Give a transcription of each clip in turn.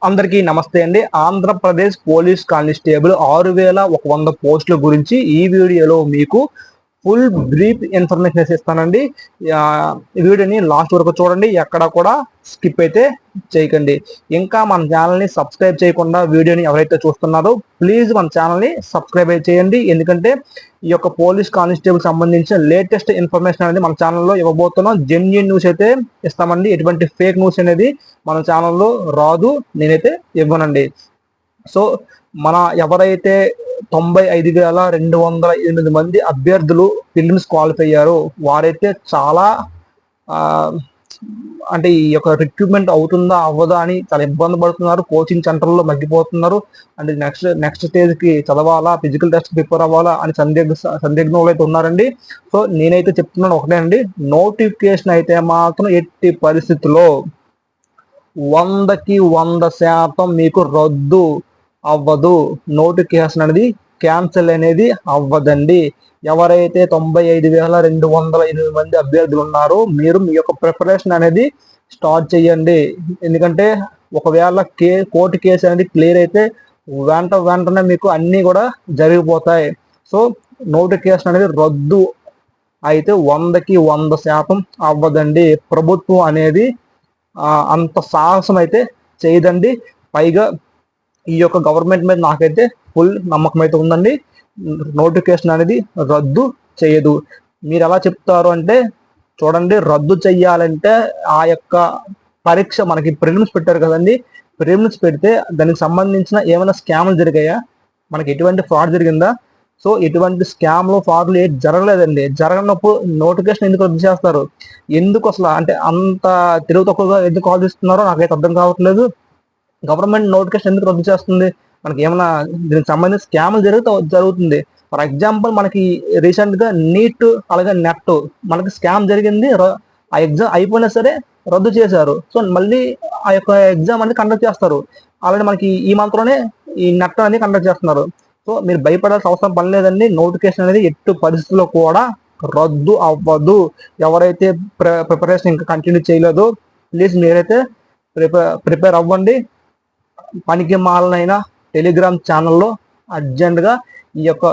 అందరికీ నమస్తే అండి. ఆంధ్రప్రదేశ్ పోలీస్ కానిస్టేబుల్ 6100 పోస్టుల గురించి ఈ వీడియోలో మీకు ఫుల్ బ్రీఫ్ ఇన్ఫర్మేషన్ ఇస్తానండి. ఈ వీడియోని లాస్ట్ వరకు చూడండి, ఎక్కడ కూడా స్కిప్ అయితే చేయకండి. ఇంకా మన ఛానల్ని సబ్స్క్రైబ్ చేయకుండా వీడియోని ఎవరైతే చూస్తున్నారో ప్లీజ్ మన ఛానల్ని సబ్స్క్రైబ్ చేయండి. ఎందుకంటే ఈ యొక్క పోలీస్ కానిస్టేబుల్ సంబంధించిన లేటెస్ట్ ఇన్ఫర్మేషన్ అనేది మన ఛానల్లో ఇవ్వబోతున్నాం. జెన్యూన్ న్యూస్ అయితే ఇస్తామండి. ఎటువంటి ఫేక్ న్యూస్ అనేది మన ఛానల్లో రాదు, నేనైతే ఇవ్వనండి. సో మన ఎవరైతే 95,208 మంది అభ్యర్థులు ఫిలిమ్స్ క్వాలిఫై అయ్యారో వారైతే చాలా అంటే ఈ యొక్క రిక్రూట్మెంట్ అవుతుందా అవ్వదా అని చాలా ఇబ్బంది పడుతున్నారు. కోచింగ్ సెంటర్లో మగ్గిపోతున్నారు. అంటే నెక్స్ట్ స్టేజ్కి చదవాలా, ఫిజికల్ టెస్ట్ ప్రిపేర్ అవ్వాలా అని సందిగ్ధంలో అయితే ఉన్నారండి. సో నేనైతే చెప్తున్నాను ఒకటే అండి, నోటిఫికేషన్ అయితే మాత్రం ఎట్టి పరిస్థితుల్లో 100కి 100% మీకు రద్దు అవ్వదు. నోటిఫికేషన్ అనేది క్యాన్సిల్ అనేది అవ్వదండి. ఎవరైతే 95,208 మంది అభ్యర్థులు ఉన్నారో మీరు మీ యొక్క ప్రిపరేషన్ అనేది స్టార్ట్ చేయండి. ఎందుకంటే ఒకవేళ కోర్టు కేసు అనేది క్లియర్ అయితే వెంటనే మీకు అన్నీ కూడా జరిగిపోతాయి. సో నోటిఫికేషన్ అనేది రద్దు అయితే 100కి 100% అవ్వదండి. ప్రభుత్వం అనేది అంత సాహసం అయితే చేయదండి. పైగా ఈ యొక్క గవర్నమెంట్ మీద నాకైతే ఫుల్ నమ్మకం అయితే ఉందండి. నోటిఫికేషన్ అనేది రద్దు చేయదు. మీరు ఎలా చెప్తారు అంటే చూడండి, రద్దు చెయ్యాలంటే ఆ యొక్క పరీక్ష మనకి ప్రిలిమ్స్ పెట్టారు కదండి, ప్రిలిమ్స్ పెడితే దానికి సంబంధించిన ఏమైనా స్కామ్లు జరిగాయా, మనకి ఎటువంటి ఫ్రాడ్ జరిగిందా? సో ఎటువంటి స్కామ్లు ఫ్రాడ్లు ఏది జరగలేదండి. జరగనప్పుడు నోటిఫికేషన్ ఎందుకు రద్దు చేస్తారు? ఎందుకు అసలు అంటే అంత తెలివి తక్కువగా ఎందుకు ఆలోచిస్తున్నారో నాకైతే అర్థం కావట్లేదు. గవర్నమెంట్ నోటిఫికేషన్ ఎందుకు రద్దు చేస్తుంది? మనకి ఏమైనా దీనికి సంబంధించి స్కామ్లు జరుగుతుంది. ఫర్ ఎగ్జాంపుల్ మనకి రీసెంట్గా నీట్ అలాగే నెట్ మనకి స్కామ్ జరిగింది. ఆ ఎగ్జామ్ అయిపోయినా సరే రద్దు చేశారు. సో మళ్ళీ ఆ యొక్క ఎగ్జామ్ అనేది కండక్ట్ చేస్తారు. ఆల్రెడీ మనకి ఈ మంత్లోనే ఈ నెట్ అనేది కండక్ట్ చేస్తున్నారు. సో మీరు భయపడాల్సిన అవసరం పని లేదండి. నోటిఫికేషన్ అనేది ఎట్టి పరిస్థితుల్లో కూడా రద్దు అవ్వదు. ఎవరైతే ప్రిపరేషన్ ఇంకా కంటిన్యూ చేయలేదో ప్లీజ్ మీరైతే ప్రిపేర్ అవ్వండి. పనికి మాలనైనా టెలిగ్రామ్ ఛానల్లో అర్జెంటుగా ఈ యొక్క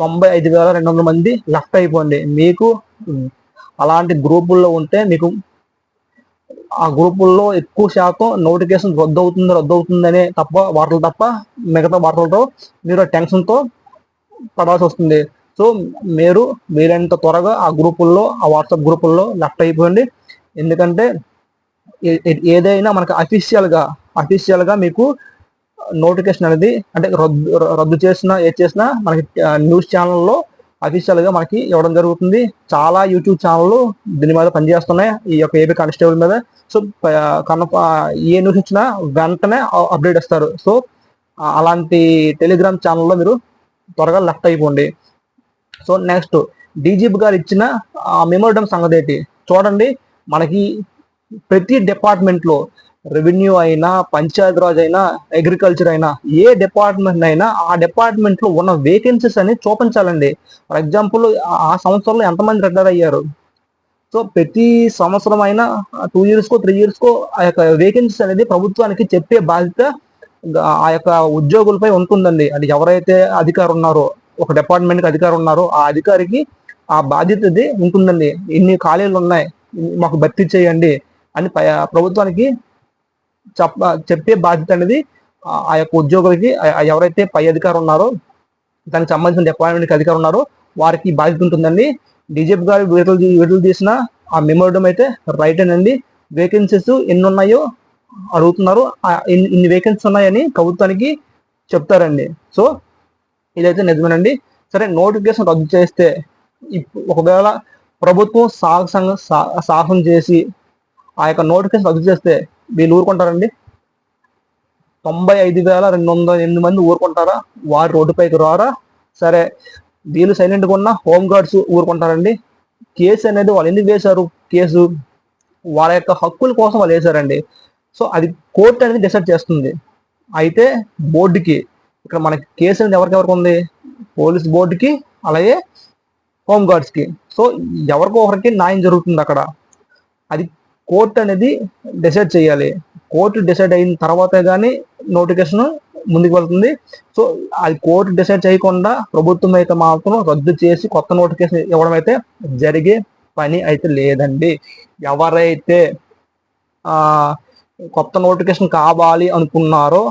95,200 మంది లెఫ్ట్ అయిపోండి. మీకు అలాంటి గ్రూపుల్లో ఉంటే మీకు ఆ గ్రూపుల్లో ఎక్కువ శాతం నోటిఫికేషన్ రద్దు అవుతుందనే వార్తలు తప్ప మిగతా వార్తలతో మీరు టెన్షన్తో పడాల్సి వస్తుంది. సో మీరు వీలైనంత త్వరగా ఆ గ్రూపుల్లో, ఆ వాట్సాప్ గ్రూపుల్లో లెఫ్ట్ అయిపోండి. ఎందుకంటే ఏదైనా మనకి అఫీషియల్గా మీకు నోటిఫికేషన్ అనేది అంటే రద్దు చేసినా ఏది చేసినా మనకి న్యూస్ ఛానల్లో అఫీషియల్గా మనకి ఇవ్వడం జరుగుతుంది. చాలా యూట్యూబ్ ఛానళ్ళు దీని మీద పనిచేస్తున్నాయి, ఈ యొక్క ఏపీ కానిస్టేబుల్ మీద. సో ఏ న్యూస్ ఇచ్చినా వెంటనే అప్డేట్ ఇస్తారు. సో అలాంటి టెలిగ్రామ్ ఛానల్లో మీరు త్వరగా లెఫ్ట్ అయిపోండి. సో నెక్స్ట్ డీజీపీ గారు ఇచ్చిన మెమోరిడం సంగతి ఏంటి చూడండి. మనకి ప్రతి డిపార్ట్మెంట్లో రెవెన్యూ అయినా, పంచాయతీరాజ్ అయినా, అగ్రికల్చర్ అయినా, ఏ డిపార్ట్మెంట్ అయినా ఆ డిపార్ట్మెంట్లో ఉన్న వేకెన్సీస్ అని చూపించాలండి. ఫర్ ఎగ్జాంపుల్ ఆ సంవత్సరంలో ఎంతమంది రిటైర్ అయ్యారు. సో ప్రతి సంవత్సరం అయినా 2 yearsకో 3 yearsకో ఆ యొక్క వేకెన్సీస్ అనేది ప్రభుత్వానికి చెప్పే బాధ్యత ఆ యొక్క ఉద్యోగులపై ఉంటుందండి. అది ఎవరైతే అధికారు ఉన్నారో, ఒక డిపార్ట్మెంట్కి అధికారు ఉన్నారో ఆ అధికారికి ఆ బాధ్యత ఉంటుందండి. ఇన్ని ఖాళీలు ఉన్నాయి, మాకు భర్తీ చేయండి అని ప్రభుత్వానికి చెప్పే బాధ్యత అనేది ఆ యొక్క ఉద్యోగులకి, ఎవరైతే పై అధికారు ఉన్నారో దానికి సంబంధించిన డిపార్ట్మెంట్కి అధికారు ఉన్నారో వారికి బాధ్యత ఉంటుందండి. డీజీపీ గారు విడుదల చేసిన ఆ మెమోరిడం అయితే రైట్ అండి. వేకెన్సీస్ ఎన్ని ఉన్నాయో అడుగుతున్నారు, ఇన్ని వేకెన్సీస్ ఉన్నాయని ప్రభుత్వానికి చెప్తారండి. సో ఇదైతే నిజమేనండి. సరే, నోటిఫికేషన్ రద్దు చేస్తే ఒకవేళ ప్రభుత్వం సాహసం చేసి ఆ యొక్క నోటిఫికేషన్ రద్దు చేస్తే వీళ్ళు ఊరుకుంటారండి? 95,208 మంది ఊరుకుంటారా? వారు రోడ్డుపైకి రారా? సరే, వీళ్ళు సైలెంట్గా ఉన్న హోమ్ గార్డ్స్ ఊరుకుంటారండి? కేసు అనేది వాళ్ళు ఎందుకు వేశారు? కేసు వాళ్ళ యొక్క హక్కుల కోసం వాళ్ళు వేశారండి. సో అది కోర్టు అనేది డిసైడ్ చేస్తుంది. అయితే బోర్డుకి ఇక్కడ మనకి కేసు అనేది ఎవరికి ఉంది? పోలీస్ బోర్డుకి అలాగే హోమ్ గార్డ్స్కి. సో ఎవరికో ఒకరికి న్యాయం జరుగుతుంది అక్కడ. అది కోర్టు అనేది డిసైడ్ చేయాలి. కోర్టు డిసైడ్ అయిన తర్వాతే కానీ నోటిఫికేషన్ ముందుకు వెళ్తుంది. సో అది కోర్టు డిసైడ్ చేయకుండా ప్రభుత్వం అయితే మాత్రం రద్దు చేసి కొత్త నోటిఫికేషన్ ఇవ్వడం అయితే జరిగే పని అయితే లేదండి. ఎవరైతే కొత్త నోటిఫికేషన్ కావాలి అనుకున్నారో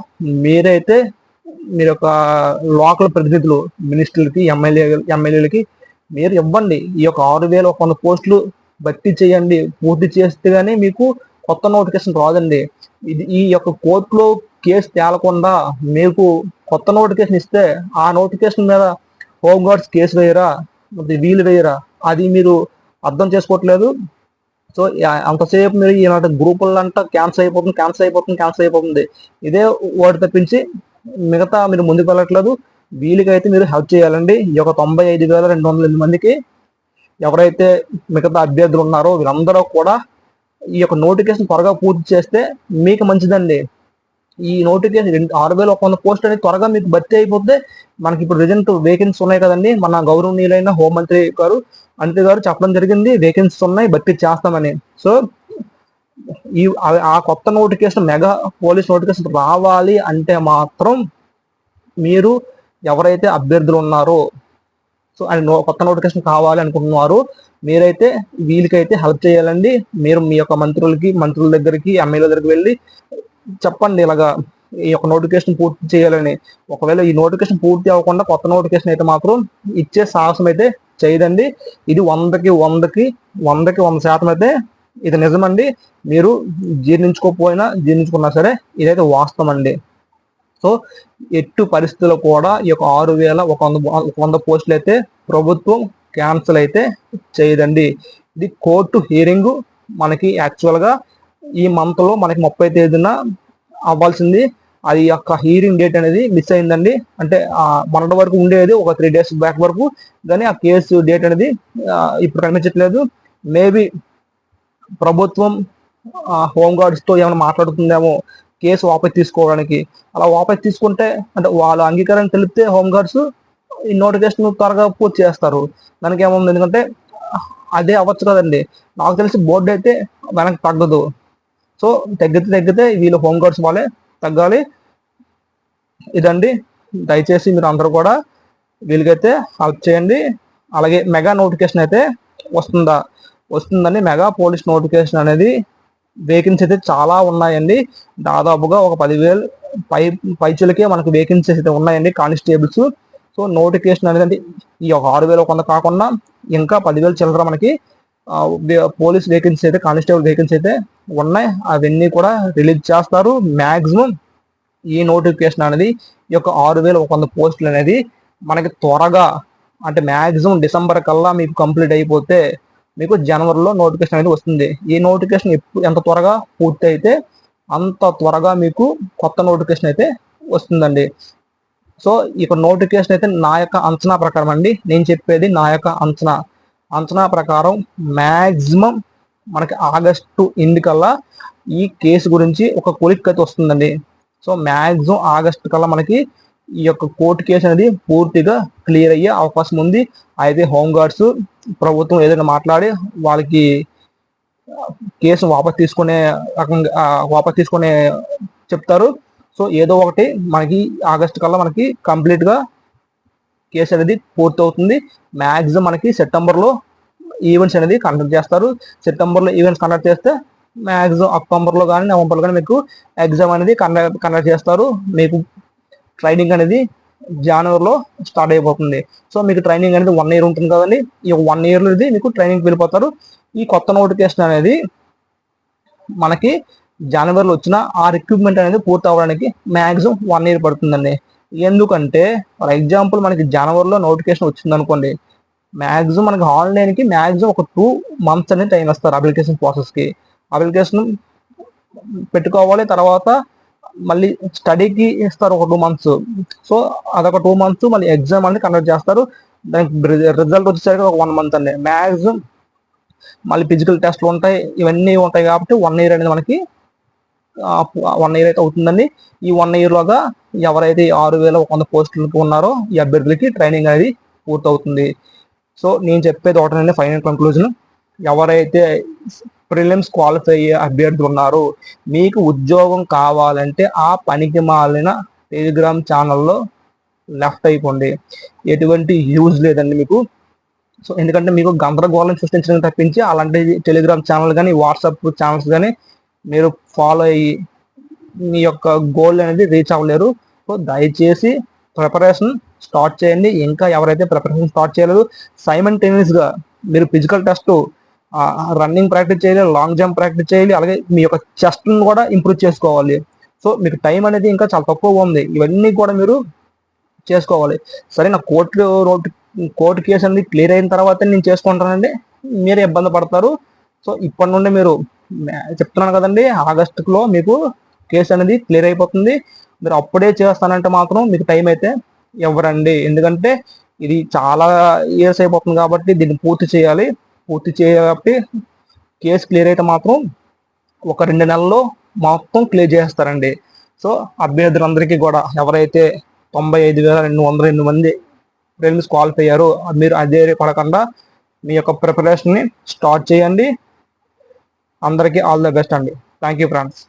మీరైతే మీరు యొక్క లోకల్ ప్రతినిధులు మినిస్టర్లకి ఎమ్మెల్యేలకి మీరు ఇవ్వండి. ఈ యొక్క 6,100 పోస్టులు భర్తీ చేయండి. పూర్తి చేస్తే కానీ మీకు కొత్త నోటిఫికేషన్ రాదండి. ఈ యొక్క కోర్టులో కేసు తేలకుండా మీకు కొత్త నోటిఫికేషన్ ఇస్తే ఆ నోటిఫికేషన్ మీద హోంగార్డ్స్ కేసు వేయరా, వీలు వేయరా, అది మీరు అర్థం చేసుకోవట్లేదు. సో అంతసేపు మీరు ఈనాటి గ్రూపుల్లో అంతా క్యాన్సిల్ అయిపోతుంది. ఇదే వాటి తప్పించి మిగతా మీరు ముందుకు వెళ్ళట్లేదు. వీళ్ళకైతే మీరు హెల్ప్ చేయాలండి. ఈ యొక్క 95,208 మందికి ఎవరైతే మిగతా అభ్యర్థులు ఉన్నారో వీళ్ళందరూ కూడా ఈ యొక్క నోటిఫికేషన్ త్వరగా పూర్తి చేస్తే మీకు మంచిదండి. ఈ నోటిఫికేషన్ 6,100 పోస్ట్ అనేది త్వరగా మీకు భర్తీ అయిపోతే మనకి ఇప్పుడు రిజెంట్ వేకెన్సీ ఉన్నాయి కదండి. మన గౌరవనీయులైన హోంమంత్రి గారు అనిత గారు చెప్పడం జరిగింది, వేకెన్సీస్ ఉన్నాయి, భర్తీ చేస్తామని. సో ఆ కొత్త నోటిఫికేషన్ మెగా పోలీస్ నోటిఫికేషన్ రావాలి అంటే మాత్రం మీరు ఎవరైతే అభ్యర్థులు ఉన్నారో, సో అది కొత్త నోటిఫికేషన్ కావాలి అనుకుంటున్నారు, మీరైతే వీళ్ళకైతే హెల్ప్ చేయాలండి. మీరు మీ యొక్క మంత్రుల దగ్గరికి ఎమ్మెల్యే దగ్గరికి వెళ్ళి చెప్పండి ఇలాగా ఈ యొక్క నోటిఫికేషన్ పూర్తి చేయాలని. ఒకవేళ ఈ నోటిఫికేషన్ పూర్తి అవ్వకుండా కొత్త నోటిఫికేషన్ అయితే మాత్రం ఇచ్చే సాహసం అయితే చేయదండి. ఇది 100కి 100% అయితే ఇది నిజమండి. మీరు జీర్ణించుకున్నా సరే ఇదైతే వాస్తవం అండి. సో ఎట్టు పరిస్థితుల్లో కూడా ఈ యొక్క 6,100 పోస్టులు అయితే ప్రభుత్వం క్యాన్సిల్ అయితే చేయదండి. ఇది కోర్టు హీరింగ్ మనకి యాక్చువల్గా ఈ మంత్ లో మనకి 30 తేదీన అవ్వాల్సింది. అది యొక్క హీరింగ్ డేట్ అనేది మిస్ అయిందండి. అంటే మొన్నటి వరకు ఉండేది ఒక 3 days బ్యాక్ వరకు, కానీ ఆ కేసు డేట్ అనేది ఇప్పుడు కనిపించట్లేదు. మేబీ ప్రభుత్వం హోంగార్డ్స్ తో ఏమైనా మాట్లాడుతుందేమో కేసు వాపస్ తీసుకోవడానికి. అలా వాపస్ తీసుకుంటే అంటే వాళ్ళ అంగీకారం తెలిపితే హోంగార్డ్స్ ఈ నోటిఫికేషన్ త్వరగా పూర్తి చేస్తారు. దానికి ఏముంది, ఎందుకంటే అదే అవ్వచ్చు కదండి. నాకు తెలిసి బోర్డు అయితే వెనక్కి తగ్గదు. సో తగ్గితే వీళ్ళు హోంగార్డ్స్ వాళ్ళే తగ్గాలి. ఇదండి, దయచేసి మీరు అందరూ కూడా వీళ్ళకైతే హెల్ప్ చేయండి. అలాగే మెగా నోటిఫికేషన్ అయితే వస్తుందండి. మెగా పోలీస్ నోటిఫికేషన్ అనేది వేకెన్సీ అయితే చాలా ఉన్నాయండి. దాదాపుగా ఒక 10,000 పైచులకే మనకు వేకెన్సీస్ అయితే ఉన్నాయండి కానిస్టేబుల్స్. సో నోటిఫికేషన్ అనేది ఈ 6,100 కాకుండా ఇంకా 10,000 చిల్లర మనకి పోలీస్ వేకెన్సీ అయితే, కానిస్టేబుల్ వేకెన్సీ అయితే ఉన్నాయి. అవన్నీ కూడా రిలీజ్ చేస్తారు. మ్యాక్సిమం ఈ నోటిఫికేషన్ అనేది ఈ యొక్క 6,100 పోస్టులు అనేది మనకి త్వరగా, అంటే మ్యాక్సిమం డిసెంబర్ కల్లా మీకు కంప్లీట్ అయిపోతే మీకు జనవరిలో నోటిఫికేషన్ అనేది వస్తుంది. ఈ నోటిఫికేషన్ ఎంత త్వరగా పూర్తి అయితే అంత త్వరగా మీకు కొత్త నోటిఫికేషన్ అయితే వస్తుందండి. సో ఇక నోటిఫికేషన్ అయితే నా యొక్క అంచనా ప్రకారం అండి, నేను చెప్పేది నా యొక్క అంచనా ప్రకారం మ్యాక్సిమం మనకి ఆగస్టు ఎండ్ కల్లా ఈ కేసు గురించి ఒక కొలిక్ అయితే వస్తుందండి. సో మ్యాక్సిమం ఆగస్టు కల్లా మనకి ఈ యొక్క కోర్టు కేసు అనేది పూర్తిగా క్లియర్ అయ్యే అవకాశం ఉంది. అయితే హోంగార్డ్స్ ప్రభుత్వం ఏదైనా మాట్లాడి వాళ్ళకి కేసు వాపస్ తీసుకునే చెప్తారు. సో ఏదో ఒకటి మనకి ఆగస్టు కల్లా మనకి కంప్లీట్ గా కేసు అనేది పూర్తి అవుతుంది. మ్యాక్సిమం మనకి సెప్టెంబర్లో ఈవెంట్స్ అనేది కండక్ట్ చేస్తారు. సెప్టెంబర్లో ఈవెంట్స్ కండక్ట్ చేస్తే మ్యాక్సిమం అక్టోబర్లో కానీ నవంబర్లో కానీ మీకు ఎగ్జామ్ అనేది కండక్ట్ చేస్తారు. మీకు ట్రైనింగ్ అనేది జనవరిలో స్టార్ట్ అయిపోతుంది. సో మీకు ట్రైనింగ్ అనేది 1 year ఉంటుంది కదండి. ఈ 1 year లో మీకు ట్రైనింగ్ వెళ్ళిపోతారు. ఈ కొత్త నోటిఫికేషన్ అనేది మనకి జనవరిలో వచ్చిన ఆ రిక్రూట్మెంట్ అనేది పూర్తి అవ్వడానికి మ్యాక్సిమం 1 year పడుతుందండి. ఎందుకంటే ఫర్ ఎగ్జాంపుల్ మనకి జనవరిలో నోటిఫికేషన్ వచ్చింది అనుకోండి, మ్యాక్సిమం మనకి ఆన్లైన్కి మ్యాక్సిమం ఒక 2 months అనేది టైం ఇస్తారు. అప్లికేషన్ ప్రాసెస్కి అప్లికేషన్ పెట్టుకోవాలి. తర్వాత మళ్ళీ స్టడీకి ఇస్తారు ఒక 2 months. సో అదొక 2 months మళ్ళీ ఎగ్జామ్ అనేది కండక్ట్ చేస్తారు. దానికి రిజల్ట్ వచ్చేసరికి ఒక 1 month అండి. మ్యాక్సిమం మళ్ళీ ఫిజికల్ టెస్ట్లు ఉంటాయి, ఇవన్నీ ఉంటాయి. కాబట్టి 1 year అనేది మనకి 1 year అయితే అవుతుందండి. ఈ 1 year లోగా ఎవరైతే 6,100 పోస్టులకు ఉన్నారో ఈ అభ్యర్థులకి ట్రైనింగ్ అనేది పూర్తవుతుంది. సో నేను చెప్పేది ఒకటండి, ఫైనల్ కంక్లూజన్, ఎవరైతే ప్రిలిమ్స్ క్వాలిఫై అయ్యే అభ్యర్థులు ఉన్నారు, మీకు ఉద్యోగం కావాలంటే ఆ పనికి మాలిన టెలిగ్రామ్ ఛానల్లో లెఫ్ట్ అయిపోండి. ఎటువంటి యూజ్ లేదండి మీకు. సో ఎందుకంటే మీకు గందరగోళం సృష్టించడం తప్పించి అలాంటి టెలిగ్రామ్ ఛానల్ కానీ వాట్సాప్ ఛానల్స్ కానీ మీరు ఫాలో అయ్యి మీ యొక్క గోల్ అనేది రీచ్ అవ్వలేరు. సో దయచేసి ప్రిపరేషన్ స్టార్ట్ చేయండి. ఇంకా ఎవరైతే ప్రిపరేషన్ స్టార్ట్ చేయలేదు, సైమల్టేనియస్గా మీరు ఫిజికల్ టెస్ట్, రన్నింగ్ ప్రాక్టీస్ చేయాలి, లాంగ్ జంప్ ప్రాక్టీస్ చేయాలి, అలాగే మీ యొక్క చెస్ట్ని కూడా ఇంప్రూవ్ చేసుకోవాలి. సో మీకు టైం అనేది ఇంకా చాలా తక్కువగా ఉంది. ఇవన్నీ కూడా మీరు చేసుకోవాలి. సరే, నా కోర్టు కేసు అనేది క్లియర్ అయిన తర్వాత నేను చేసుకుంటానండి, మీరే ఇబ్బంది పడతారు. సో ఇప్పటి నుండి మీరు చెప్తున్నాను కదండి, ఆగస్టులో మీకు కేసు అనేది క్లియర్ అయిపోతుంది. మీరు అప్పుడే చేస్తానంటే మాత్రం మీకు టైం అయితే ఇవ్వరండి. ఎందుకంటే ఇది చాలా ఇయర్స్ అయిపోతుంది కాబట్టి దీన్ని పూర్తి చేయాలి. పూర్తి చేయాలి. కేసు క్లియర్ అయితే మాత్రం ఒక 2 నెలల్లో మొత్తం క్లియర్ చేస్తారండి. సో అభ్యర్థులందరికీ కూడా ఎవరైతే 95,202 మంది ప్రిలిమ్స్ క్వాలిఫై అయ్యారో మీరు అదే పడకుండా మీ యొక్క ప్రిపరేషన్ని స్టార్ట్ చేయండి. అందరికీ ఆల్ ద బెస్ట్ అండి. Thank you friends.